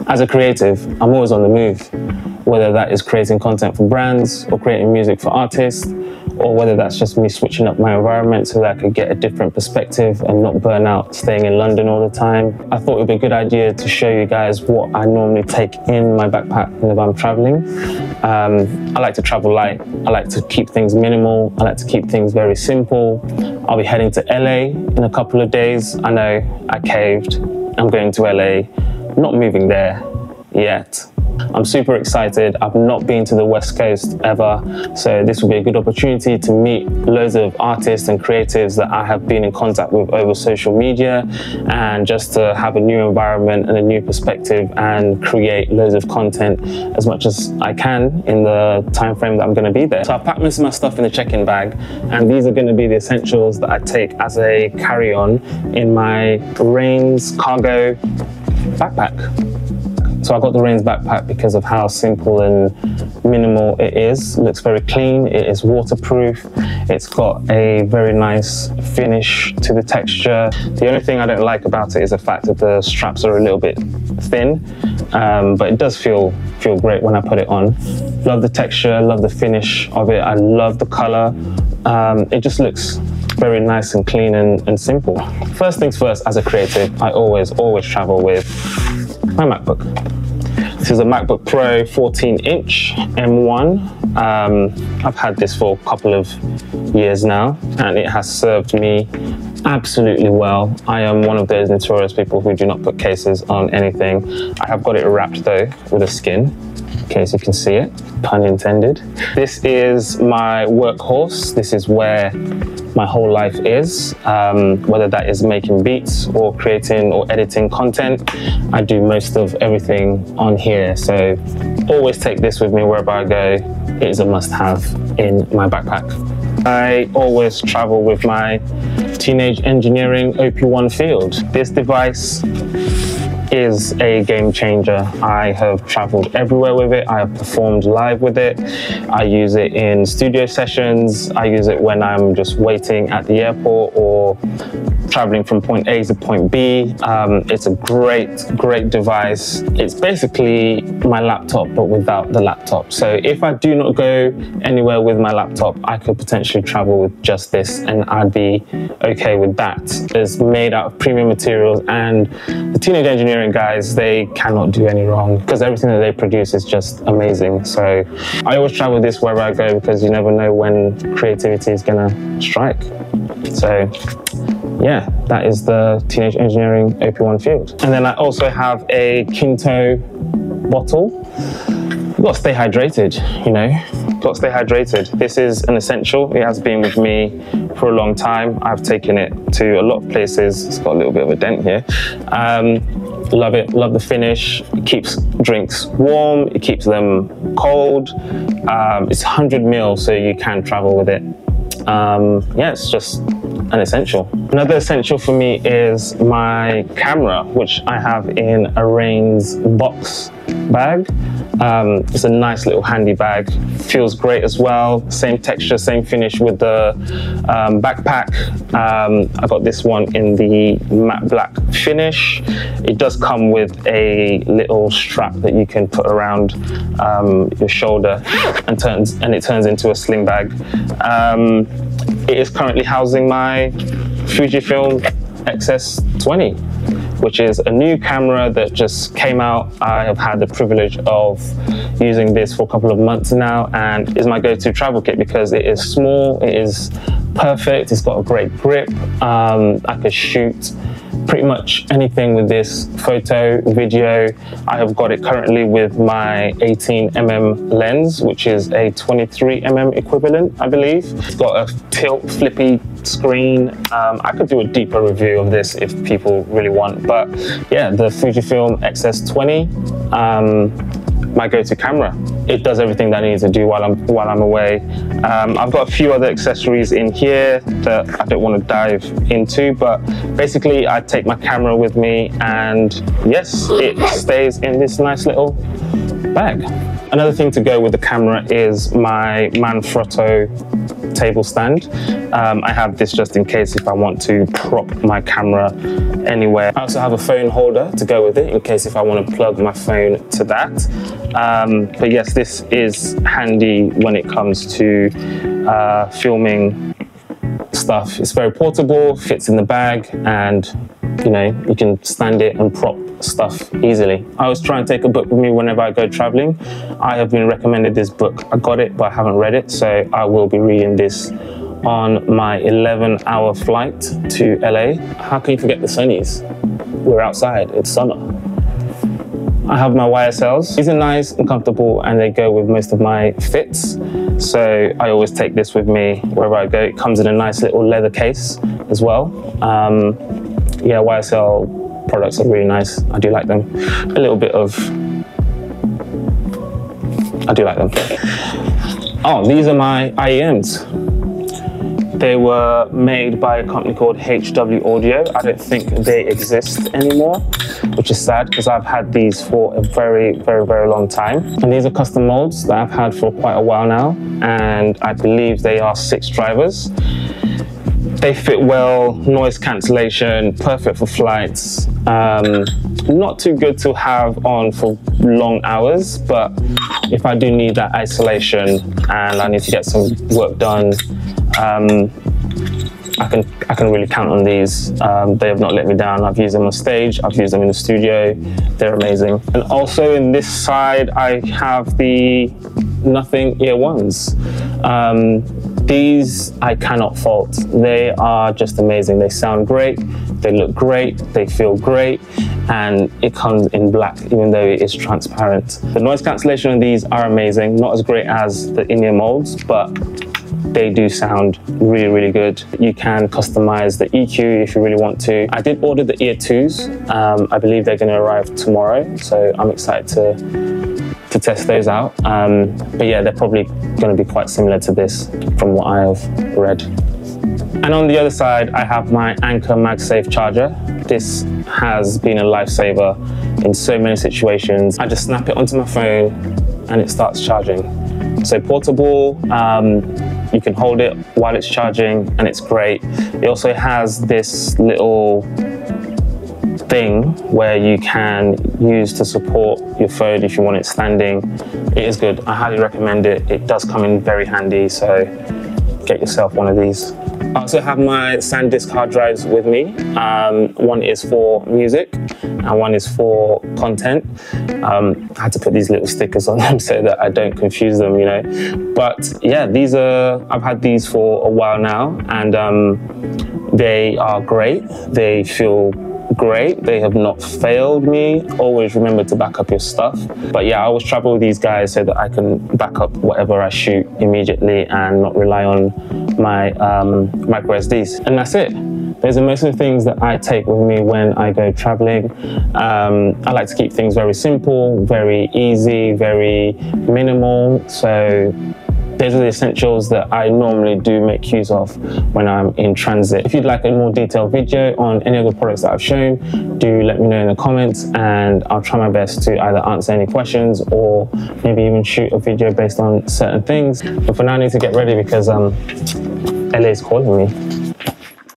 As a creative, I'm always on the move, whether that is creating content for brands or creating music for artists, or whether that's just me switching up my environment so that I could get a different perspective and not burn out staying in London all the time. I thought it would be a good idea to show you guys what I normally take in my backpack whenever I'm traveling. I like to travel light. I like to keep things minimal. I like to keep things very simple. I'll be heading to LA in a couple of days. I know I caved. I'm going to LA, not moving there yet. I'm super excited. I've not been to the West Coast ever, so this will be a good opportunity to meet loads of artists and creatives that I have been in contact with over social media, and just to have a new environment and a new perspective and create loads of content as much as I can in the time frame that I'm going to be there. So I've packed most of my stuff in the check-in bag, and these are going to be the essentials that I take as a carry-on in my Rains cargo backpack. So I got the Rains backpack because of how simple and minimal it is. It looks very clean, it is waterproof, it's got a very nice finish to the texture. The only thing I don't like about it is the fact that the straps are a little bit thin, but it does feel great when I put it on. Love the texture, love the finish of it, I love the color. It just looks very nice and clean and simple. First things first, as a creative, I always travel with my MacBook. This is a MacBook Pro 14-inch M1. I've had this for a couple of years now, and it has served me absolutely well. I am one of those notorious people who do not put cases on anything. I have got it wrapped though with a skin, in case you can see it, pun intended. This is my workhorse. This is where my whole life is, whether that is making beats or creating or editing content. I do most of everything on here, so always take this with me wherever I go. It is a must-have in my backpack. I always travel with my Teenage Engineering OP1 Field. This device is a game changer. I have traveled everywhere with it. I have performed live with it. I use it in studio sessions. I use it when I'm just waiting at the airport or traveling from point A to point B. It's a great device. It's basically my laptop, but without the laptop. So if I do not go anywhere with my laptop, I could potentially travel with just this, and I'd be okay with that. It's made out of premium materials, and the Teenage Engineering guys, they cannot do any wrong because everything that they produce is just amazing. So I always travel with this wherever I go because you never know when creativity is gonna strike. So yeah, that is the Teenage Engineering OP1 Field. And then I also have a Kinto bottle. You've got to stay hydrated, you know, got to stay hydrated. This is an essential. It has been with me for a long time. I've taken it to a lot of places. It's got a little bit of a dent here. Love it, love the finish. It keeps drinks warm, it keeps them cold. It's 100 ml, so you can travel with it. Yeah, it's just an essential. Another essential for me is my camera, which I have in a Rains box bag. It's a nice little handy bag, feels great as well. Same texture, same finish with the backpack. I got this one in the matte black finish. It does come with a little strap that you can put around your shoulder and it turns into a sling bag. It is currently housing my Fujifilm XS20, which is a new camera that just came out. I have had the privilege of using this for a couple of months now, and is my go-to travel kit because it is small, it is perfect, it's got a great grip. I could shoot pretty much anything with this, photo, video. I have got it currently with my 18mm lens, which is a 23mm equivalent, I believe. It's got a tilt flippy screen. I could do a deeper review of this if people really want, but yeah, the Fujifilm XS20, my go-to camera. It does everything that I need to do while I'm away. I've got a few other accessories in here that I don't want to dive into, but basically I take my camera with me, and yes, it stays in this nice little bag. Another thing to go with the camera is my Manfrotto table stand. I have this just in case if I want to prop my camera anywhere. I also have a phone holder to go with it in case if I want to plug my phone to that. But yes, this is handy when it comes to filming stuff. It's very portable, fits in the bag, and you know, you can stand it and prop stuff easily. I always try and take a book with me whenever I go traveling. I have been recommended this book. I got it, but I haven't read it, so I will be reading this on my 11-hour flight to LA. How can you forget the sunnies? We're outside, it's summer. I have my YSLs. These are nice and comfortable, and they go with most of my fits. So I always take this with me wherever I go. It comes in a nice little leather case as well. Yeah, YSL products are really nice. I do like them. A little bit of, I do like them. Oh, these are my IEMs. They were made by a company called HW Audio. I don't think they exist anymore, which is sad because I've had these for a very, very, very long time. And these are custom molds that I've had for quite a while now. And I believe they are 6 drivers. They fit well, noise cancellation, perfect for flights. Not too good to have on for long hours, but if I do need that isolation and I need to get some work done, I can really count on these. They have not let me down. I've used them on stage, I've used them in the studio. They're amazing. And also in this side, I have the Nothing Ear Ones. These I cannot fault. They are just amazing. They sound great, they look great, they feel great, and it comes in black, even though it is transparent. The noise cancellation on these are amazing. Not as great as the in-ear molds, but they do sound really, really good. You can customize the EQ if you really want to. I did order the Ear 2s. I believe they're going to arrive tomorrow, so I'm excited to test those out. But yeah, they're probably going to be quite similar to this from what I have read. And on the other side, I have my Anker MagSafe charger. This has been a lifesaver in so many situations. I just snap it onto my phone and it starts charging. So portable, you can hold it while it's charging and it's great. It also has this little thing where you can use to support your phone if you want it standing. It is good. I highly recommend it. It does come in very handy, so get yourself one of these. I also have my SanDisk hard drives with me. One is for music and one is for content. I had to put these little stickers on them so that I don't confuse them, you know. But yeah, I've had these for a while now, and they are great. They feel great. They have not failed me. Always remember to back up your stuff. But yeah, I always travel with these guys so that I can back up whatever I shoot immediately and not rely on my micro SDs. And that's it. Those are most of the things that I take with me when I go traveling. I like to keep things very simple, very easy, very minimal. So those are the essentials that I normally do make use of when I'm in transit. If you'd like a more detailed video on any of the products that I've shown, do let me know in the comments and I'll try my best to either answer any questions or maybe even shoot a video based on certain things. But for now, I need to get ready because LA is calling me.